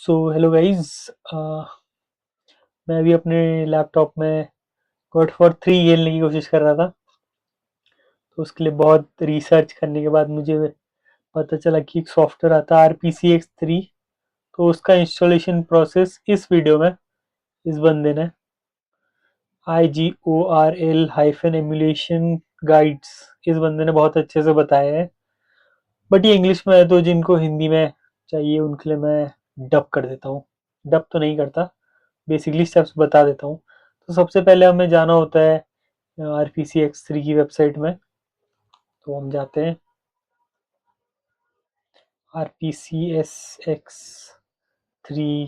Hello guys. मैं अभी अपने लैपटॉप में गॉड फॉर 3 खेलने की कोशिश कर रहा था। तो उसके लिए बहुत रिसर्च करने के बाद मुझे पता चला कि एक सॉफ्टवेयर आता है RPCX3। तो उसका इंस्टॉलेशन प्रोसेस इस वीडियो में इस बंदे ने IGORL-एमुलेशन गाइड्स इस बंदे ने बहुत अच्छे से बताया है। बट ये इंग्लिश में है तो जिनको हिंदी में चाहिए उनके लिए मैं डब कर देता हूँ। डब तो नहीं करता, बेसिकली स्टेप्स बता देता हूँ। तो सबसे पहले हमें जाना होता है RPCX3 की वेबसाइट में। तो हम जाते हैं RPCSX3,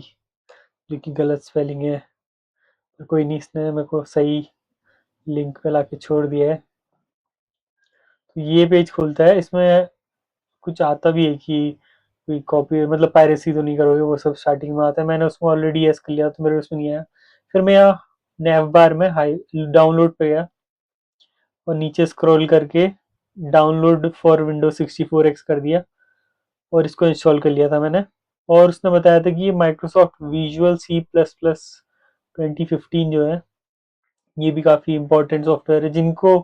जो कि गलत स्पेलिंग है, पर कोई नहीं, इसने मेरे को सही लिंक पे लाके छोड़ दिया है। तो ये पेज खुलता है, इसमें कुछ आता भी है कि कोई कॉपी मतलब पायरेसी तो नहीं करोगे, वो सब स्टार्टिंग में आता है। मैंने उसमें ऑलरेडी यस कर लिया तो मेरे उसमें नहीं आया। फिर मैं यहाँ नैव बार में हाई डाउनलोड पे गया और नीचे स्क्रॉल करके डाउनलोड फॉर विंडोज 64X कर दिया और इसको इंस्टॉल कर लिया था मैंने। और उसने बताया था कि ये माइक्रोसॉफ्ट विजुअल C++ 2015 जो है, ये भी काफ़ी इंपॉर्टेंट सॉफ्टवेयर है। जिनको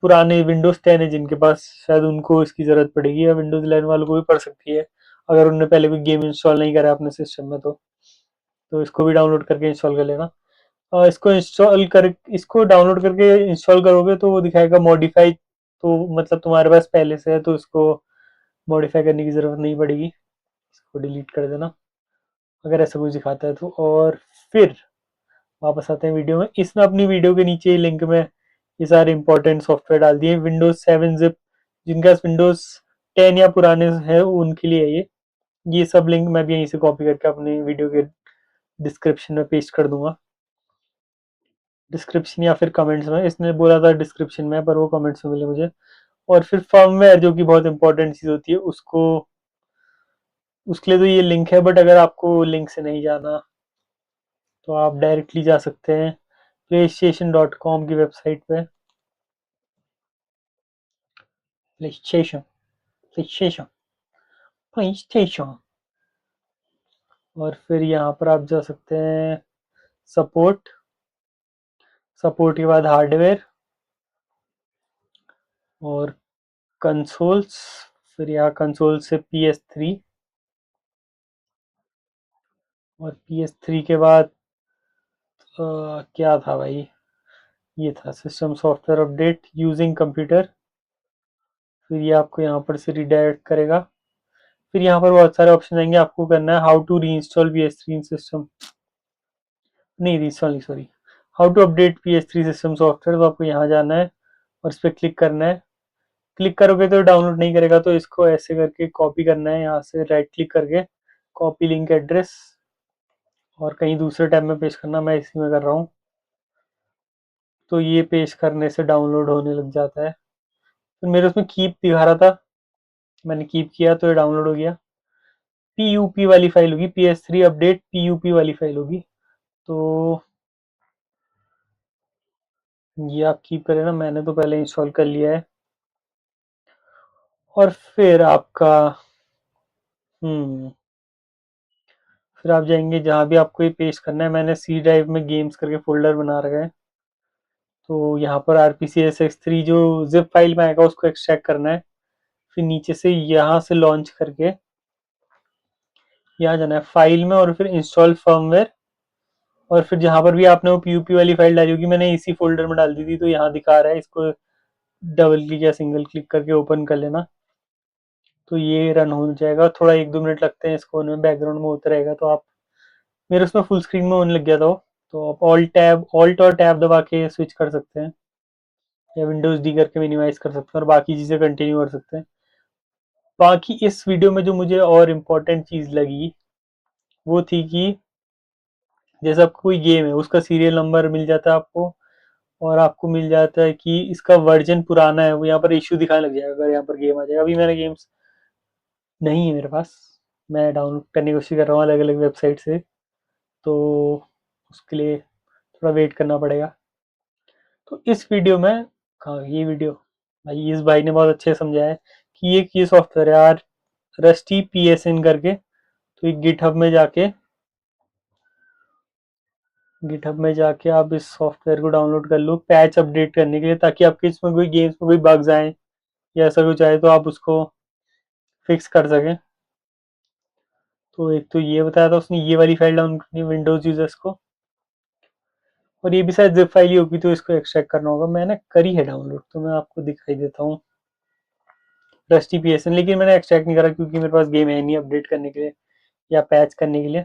पुराने विंडोज 10 है जिनके पास, शायद उनको इसकी ज़रूरत पड़ेगी, या विंडोज 11 वालों को भी पड़ सकती है अगर उन्होंने पहले कोई गेम इंस्टॉल नहीं करा अपने सिस्टम में। तो इसको भी डाउनलोड करके इंस्टॉल कर लेना। इसको डाउनलोड करके इंस्टॉल करोगे तो वो दिखाएगा मॉडिफाई। तो मतलब तुम्हारे पास पहले से है तो इसको मॉडिफाई करने की ज़रूरत नहीं पड़ेगी, इसको डिलीट कर देना अगर ऐसा कुछ दिखाता है तो। और फिर वापस आते हैं वीडियो में। इसने अपनी वीडियो के नीचे ही लिंक में ये सारे इंपॉर्टेंट सॉफ्टवेयर डाल दिए। विंडोज 7 जिप, जिनका विंडोज 10 या पुराने हैं उनके लिए है ये सब लिंक मैं भी यहीं से कॉपी करके अपनी वीडियो के डिस्क्रिप्शन में पेस्ट कर दूंगा। डिस्क्रिप्शन या फिर कमेंट्स में, इसने बोला था डिस्क्रिप्शन में पर वो कमेंट्स में मिले मुझे। और फिर फर्मवेयर जो कि बहुत इंपॉर्टेंट चीज़ होती है, उसको उसके लिए तो ये लिंक है। बट अगर आपको लिंक से नहीं जाना तो आप डायरेक्टली जा सकते हैं PlayStation.com की वेबसाइट पे। PlayStation PlayStation PlayStation. और फिर यहाँ पर आप जा सकते हैं सपोर्ट। सपोर्ट के बाद हार्डवेयर और कंसोल्स। फिर यहाँ कंसोल से PS3, और PS3 के बाद क्या था भाई, ये था system software update using computer. फिर ये आपको यहाँ पर से रिडायरेक्ट करेगा। फिर यहाँ पर बहुत सारे ऑप्शन आएंगे, आपको करना है how to reinstall PS3 in system, नहीं री इंस्टॉल नहीं, sorry, how to update PS3 system software. तो आपको यहाँ जाना है और इस पर क्लिक करना है। क्लिक करोगे तो डाउनलोड नहीं करेगा, तो इसको ऐसे करके कॉपी करना है, यहाँ से राइट क्लिक करके कॉपी लिंक एड्रेस और कहीं दूसरे टैब में पेस्ट करना। मैं इसी में कर रहा हूँ। तो ये पेस्ट करने से डाउनलोड होने लग जाता है। तो मेरे उसमें कीप दिखा रहा था, मैंने कीप किया तो ये डाउनलोड हो गया। PUP वाली फाइल होगी, PS3 अपडेट PUP वाली फाइल होगी। तो ये आप कीप करें ना, मैंने तो पहले इंस्टॉल कर लिया है। और फिर आपका फिर आप जाएंगे जहाँ भी आपको ये पेस्ट करना है। मैंने C ड्राइव में गेम्स करके फोल्डर बना रखा है। तो यहाँ पर RPCSX3 जो जिप फाइल में आएगा उसको एक्सट्रैक्ट करना है। फिर नीचे से यहाँ से लॉन्च करके यहाँ जाना है फाइल में और फिर इंस्टॉल फर्मवेयर। और फिर जहाँ पर भी आपने वो PUP वाली फाइल डाली होगी, मैंने इसी फोल्डर में डाल दी थी तो यहाँ दिखा रहा है, इसको डबल क्लिक या सिंगल क्लिक करके ओपन कर लेना। तो ये रन हो जाएगा। थोड़ा 1-2 मिनट लगते हैं इसको होने में, बैकग्राउंड में होता रहेगा। तो आप, मेरे उसमें फुल स्क्रीन में होने लग गया था वो। तो आप ऑल्ट और टैब दबा के स्विच कर सकते हैं, या विंडोज डी करके मिनिमाइज कर सकते हैं और बाकी चीज़ें कंटिन्यू कर सकते हैं। बाकी इस वीडियो में जो मुझे और इम्पोर्टेंट चीज़ लगी वो थी कि जैसे आपको कोई गेम है उसका सीरियल नंबर मिल जाता है आपको, और आपको मिल जाता है कि इसका वर्जन पुराना है, वो यहाँ पर इश्यू दिखाने लग जाएगा अगर यहाँ पर गेम आ जाएगा। अभी मैंने गेम्स नहीं है मेरे पास, मैं डाउनलोड करने की कोशिश कर रहा हूँ अलग अलग वेबसाइट से, तो उसके लिए थोड़ा वेट करना पड़ेगा। तो इस वीडियो में, हाँ ये वीडियो भाई, इस भाई ने बहुत अच्छे से समझाया है कि ये सॉफ्टवेयर है यार, रस्टी PSN करके। तो एक गिटहब में जाके गिटहब में जाके आप इस सॉफ्टवेयर को डाउनलोड कर लो पैच अपडेट करने के लिए, ताकि आपके इसमें कोई गेम्स में कोई बग्स आए या ऐसा कुछ आए तो आप उसको फिक्स कर सकें। तो एक तो ये बताया था उसने, ये वाली फाइल डाउनलोड करनी विंडोज यूजर्स को, और ये भी शायद जिप फाइल ही होगी तो इसको एक्सट्रैक्ट करना होगा। मैंने करी है डाउनलोड तो मैं आपको दिखाई देता हूँ रस्टी पीएसएन, लेकिन मैंने एक्सट्रैक्ट नहीं करा क्योंकि मेरे पास गेम है नहीं अपडेट करने के लिए या पैच करने के लिए।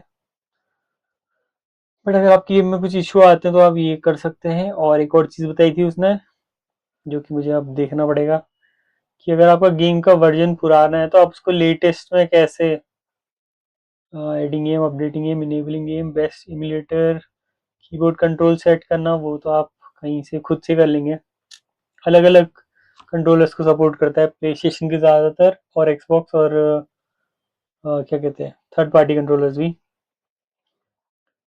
बट अगर आपकी गेम में कुछ इशू आते हैं तो आप ये कर सकते हैं। और एक और चीज़ बताई थी उसने जो कि मुझे अब देखना पड़ेगा, कि अगर आपका गेम का वर्जन पुराना है तो आप उसको लेटेस्ट में कैसे adding game, updating game, enabling game, best emulator, keyboard control set करना, वो तो आप कहीं से खुद से कर लेंगे। अलग अलग कंट्रोलर्स को सपोर्ट करता है प्ले स्टेशन के ज़्यादातर, और एक्सबॉक्स और क्या कहते हैं थर्ड पार्टी कंट्रोलर्स भी।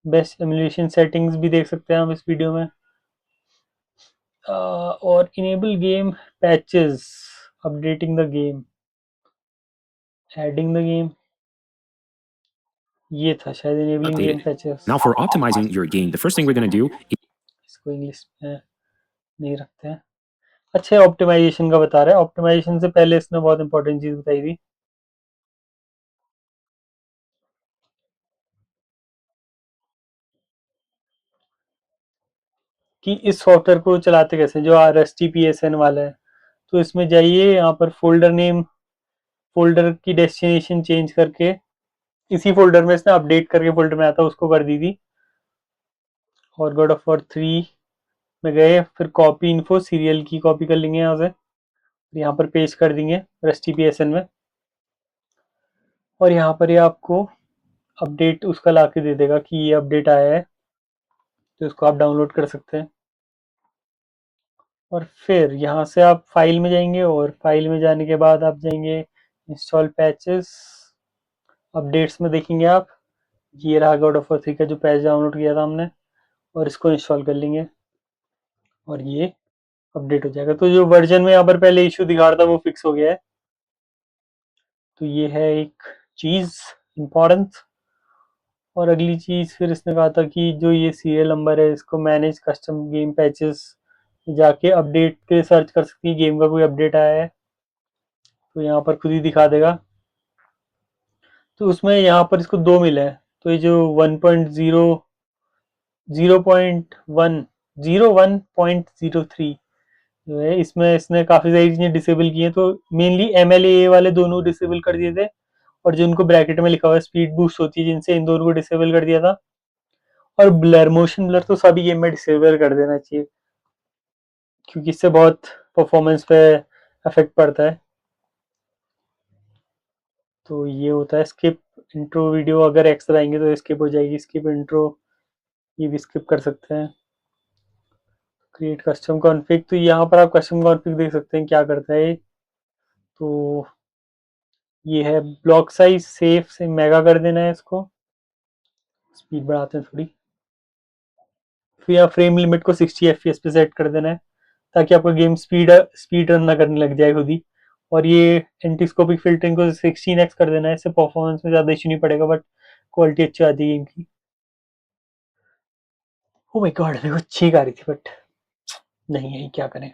बेस्ट एमुलेशन सेटिंग्स भी देख सकते हैं हम इस वीडियो में। और enable game patches, updating the game, adding the game, ये था शायद enabling game patches. Now for optimizing your game, the first thing we're going to do इसको इंग्लिश में नहीं रखते हैं। अच्छा, ऑप्टिमाइजेशन का बता रहा है। ऑप्टिमाइजेशन से पहले इसने बहुत इंपॉर्टेंट चीज बताई थी कि इस सॉफ्टवेयर को चलाते कैसे, जो R S T P S N वाला है। तो इसमें जाइए, यहाँ पर फोल्डर नेम, फोल्डर की डेस्टिनेशन चेंज करके इसी फोल्डर में इसने अपडेट करके फोल्डर में आता उसको कर दी थी। और गॉड ऑफ वॉर 3 में गए, फिर कॉपी इन्फो सीरियल की कॉपी कर लेंगे यहाँ से, यहाँ पर पेस्ट कर देंगे रस्टी पी एस एन में, और यहाँ पर ये आपको अपडेट उसका ला के दे देगा कि ये अपडेट आया है, तो इसको आप डाउनलोड कर सकते हैं। और फिर यहाँ से आप फाइल में जाएंगे, और फाइल में जाने के बाद आप जाएंगे इंस्टॉल पैचेस, अपडेट्स में देखेंगे आप, ये रहा गॉड ऑफ वॉर 3 का जो पैच डाउनलोड किया था हमने, और इसको इंस्टॉल कर लेंगे और ये अपडेट हो जाएगा। तो जो वर्जन में यहाँ पर पहले इशू दिखा रहा था वो फिक्स हो गया है। तो ये है एक चीज़ इम्पोर्टेंट। और अगली चीज़ फिर इसने कहा था कि जो ये सीरियल नंबर है इसको मैनेज कस्टम गेम पैचेस, जाके अपडेट पे सर्च कर सकती है गेम का कोई अपडेट आया है तो यहाँ पर खुद ही दिखा देगा। तो उसमें यहाँ पर इसको दो मिले हैं, तो ये जो 1.0 0.1 जो है इसमें इसने काफ़ी सारी चीज़ें डिसेबल की हैं। तो मेनली MLA वाले दोनों डिसेबल कर दिए थे, और जो उनको ब्रैकेट में लिखा हुआ है स्पीड बूस्ट होती है जिनसे, इन दोनों को डिसेबल कर दिया था। और ब्लर, मोशन ब्लर तो सभी गेम में डिसेबल कर देना चाहिए क्योंकि इससे बहुत परफॉर्मेंस पे इफेक्ट पड़ता है। तो ये होता है स्किप इंट्रो वीडियो, अगर एक्स दबाएंगे तो स्किप हो जाएगी, स्किप इंट्रो ये भी स्किप कर सकते हैं। क्रिएट कस्टम कॉन्फ़िग, तो यहाँ पर आप कस्टम कॉन्फ़िग देख सकते हैं क्या करता है। तो ये है ब्लॉक साइज सेफ से मेगा कर देना है, इसको स्पीड बढ़ाते हैं थोड़ी। फिर यहाँ फ्रेम लिमिट को 60 FPS पे सेट कर देना है ताकि आपका गेम स्पीड रन ना करने लग जाए खुद ही। और ये एंटीस्कोपिक फिल्टरिंग को 16x कर देना है, इससे परफॉर्मेंस में ज़्यादा इशू नहीं पड़ेगा बट क्वालिटी अच्छी आती है गेम की। ओ माय गॉड, मेरे को छींक आ रही थी बट नहीं है, क्या करें।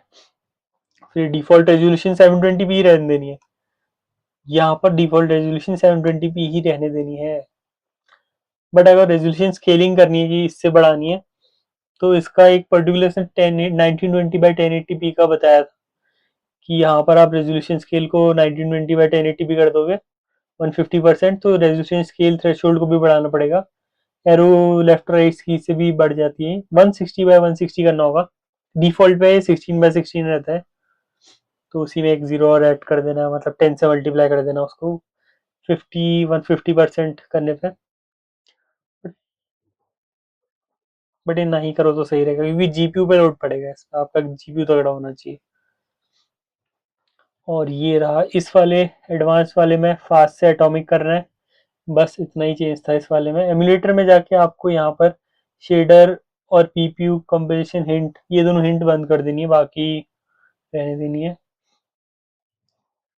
फिर डिफॉल्ट रेजोल्यूशन 720p ही रहने देनी है, यहाँ पर डिफॉल्ट रेजोल्यूशन 720p ही रहने देनी है। बट अगर रेजोल्यूशन स्केलिंग करनी है कि इससे बढ़ानी है, तो इसका एक पर्टिकुलर से 1920 by 1080p का बताया था कि यहाँ पर आप रेजोल्यूशन स्केल को 1920 by 1080p कर दोगे 150%, तो रेजोल्यूशन स्केल थ्रेशोल्ड को भी बढ़ाना पड़ेगा। एरो लेफ्ट राइट की से भी बढ़ जाती है, 160 by 160 करना होगा। डिफॉल्ट पे 16 by 16 रहता है, तो उसी में एक जीरो और ऐड कर देना, मतलब 10 से मल्टीप्लाई कर देना उसको 150% करने पे। बट ये नहीं करो तो सही रहेगा क्योंकि जीपीयू पे लोड पड़ेगा, इसका आपका जीपीयू तगड़ा होना चाहिए। और ये रहा इस वाले एडवांस वाले में फास्ट से एटॉमिक कर रहे हैं, बस इतना ही चेंज था इस वाले में। एमुलेटर में जाके आपको यहाँ पर शेडर और पीपीयू कंपोजिशन हिंट, ये दोनों हिंट बंद कर देनी है, बाकी रहने देनी है।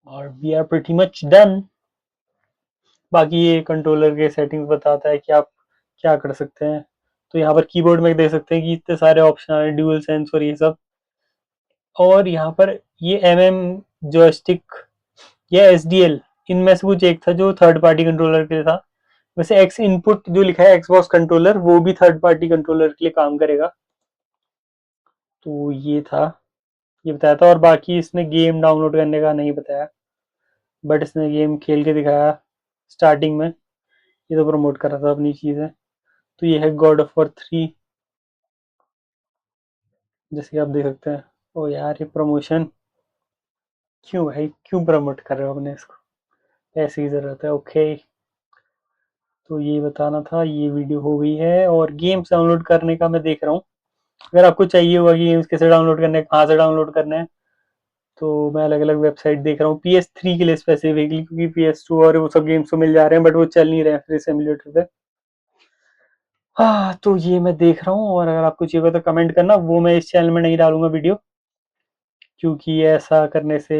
और we are pretty much done. बाकी ये कंट्रोलर के सेटिंग्स बताता है कि आप क्या कर सकते हैं। तो यहाँ पर कीबोर्ड में देख सकते हैं कि इतने सारे ऑप्शन आ रहे हैं, ड्यूल सेंस और ये सब। और यहाँ पर ये जॉयस्टिक या SDL, इनमें से कुछ एक था जो थर्ड पार्टी कंट्रोलर के लिए था। वैसे एक्स इनपुट जो लिखा है एक्सबॉक्स कंट्रोलर, वो भी थर्ड पार्टी कंट्रोलर के लिए काम करेगा। तो ये था, ये बताया था। और बाकी इसने गेम डाउनलोड करने का नहीं बताया, बट इसने गेम खेल के दिखाया स्टार्टिंग में। ये तो प्रमोट कर रहा था अपनी चीज़ें। तो ये है गॉड ऑफ वॉर 3, जैसे कि आप देख सकते हैं। ओ यार, ये प्रमोशन क्यों भाई, क्यों प्रमोट कर रहे हो अपने इसको? पैसे की ज़रूरत है, ओके। तो ये बताना था, ये वीडियो हो गई है। और गेम्स डाउनलोड करने का मैं देख रहा हूँ, अगर आपको चाहिए होगा कि गेम्स कैसे डाउनलोड करने हैं, कहाँ से डाउनलोड करने हैं, तो मैं अलग अलग वेबसाइट देख रहा हूँ PS3 के लिए स्पेसिफिकली, क्योंकि PS2 और वो सब गेम्स तो मिल जा रहे हैं, बट वो चल नहीं रहे हैं फ्री सिम्युलेटर पे। हाँ, तो ये मैं देख रहा हूँ। और अगर आपको चाहिए तो कमेंट करना, वो मैं इस चैनल में नहीं डालूंगा वीडियो, क्योंकि ऐसा करने से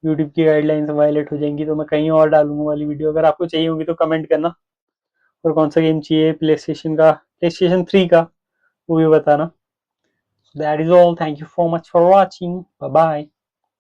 यूट्यूब की गाइडलाइंस वायलेट हो जाएंगी। तो मैं कहीं और डालूंगा वाली वीडियो। अगर आपको चाहिए होगी तो कमेंट करना। और कौन सा गेम चाहिए प्ले स्टेशन 3 का, वो भी बताना। That is all, thank you so much for watching, bye bye.